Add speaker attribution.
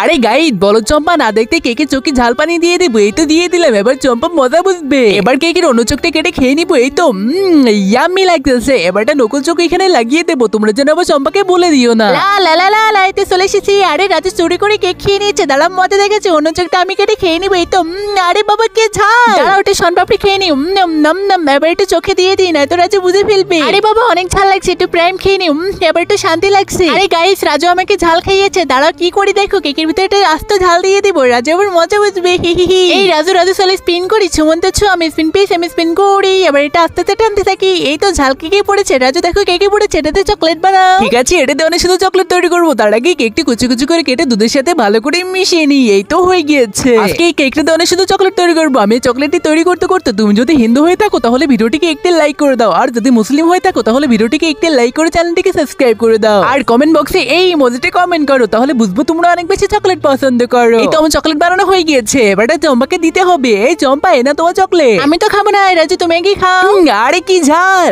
Speaker 1: আরে গাইড বলো চম্পা না দেখতে কেকে চোখে ঝাল পানি দিয়ে দেবো। এই তো দিয়ে দিলাম, এবার চম্পা মজা বুঝবে। এবার কেকের অন্য চোখটা কেটে খেয়ে নিবো। এই তো ইয়াম্মি লাগতেছে। এবারটা নকল চোখ এখানে লাগিয়ে দেবো। তোমরা যেন আবার চম্পাকে বলে দিও না। লা লা লা লা লা, এতে চলে এসেছি। আরে রাজু চুরি করে কেক খেয়ে নিয়েছে। দাঁড়াম মজা দেখেছে, অন্য চোখটা আমি কেটে খেয়ে নিবো। এই তো আরে বাবা কে ঝাল। দাঁড়া ওটা শনপাপড়ি খেয়ে নি। নাম নাম এবার একটু চোখে দিয়ে দিই, না তো রাজু বুঝে ফেলবে। আরে বাবা অনেক ঝাল লাগছে, একটু প্রাইম খেয়ে নি। এবার একটু শান্তি লাগছে। আরে গাইস রাজু আমাকে ঝাল খাইয়েছে। দাঁড়াও কি করি দেখো, কেকের ভিতরে একটা আস্ত ঝাল দিয়ে দিব। রাজু আবার মজা বুঝবে। এই রাজু রাজু চলে স্পিন করি। সুমন্ত ছো আমি স্পিন পিস, আমি স্পিন করি। এবার এটা আস্তে আস্তে টানতে থাকি। এই তো ঝাল কেকে পড়েছে। রাজু দেখো কেকে পড়েছে, এটাতে চকলেট বানাও। ঠিক আছে, এটাতে অনেক শুধু চকলেট তৈরি করবো। তার আগে কেকটি কুচি কুচি করে কেটে দুধের সাথে ভালো করে মিশিয়ে নিই। এই তো হয়ে গিয়েছে। আজকে এই কেকটাতে অনেক শুধু চকলেট তৈরি করবো। আমি চকলেটটি তৈরি করতে করতে তুমি যদি হিন্দু হয়ে থাকো তাহলে ভিডিওটিকে একটি লাইক করে দাও, আর যদি মুসলিম হয়ে থাকো তাহলে ভিডিওটিকে একটি লাইক করে চ্যানেলটিকে সাবস্ক্রাইব করে দাও, আর কমেন্ট বক্সে এই ইমোজিটি কমেন্ট করো, তাহলে বুঝবো তোমরা অনেক বেশি চকলেট পছন্দ করো। এই তো আমার চকলেট বানানো হয়ে গিয়েছে। এবারটা চম্পাকে দিতে হবে। এই চম্পা এনা তোমার চকলেট। আমি তো খাবো না, রাজু তুমি কি খাও। আরে কি ঝাল।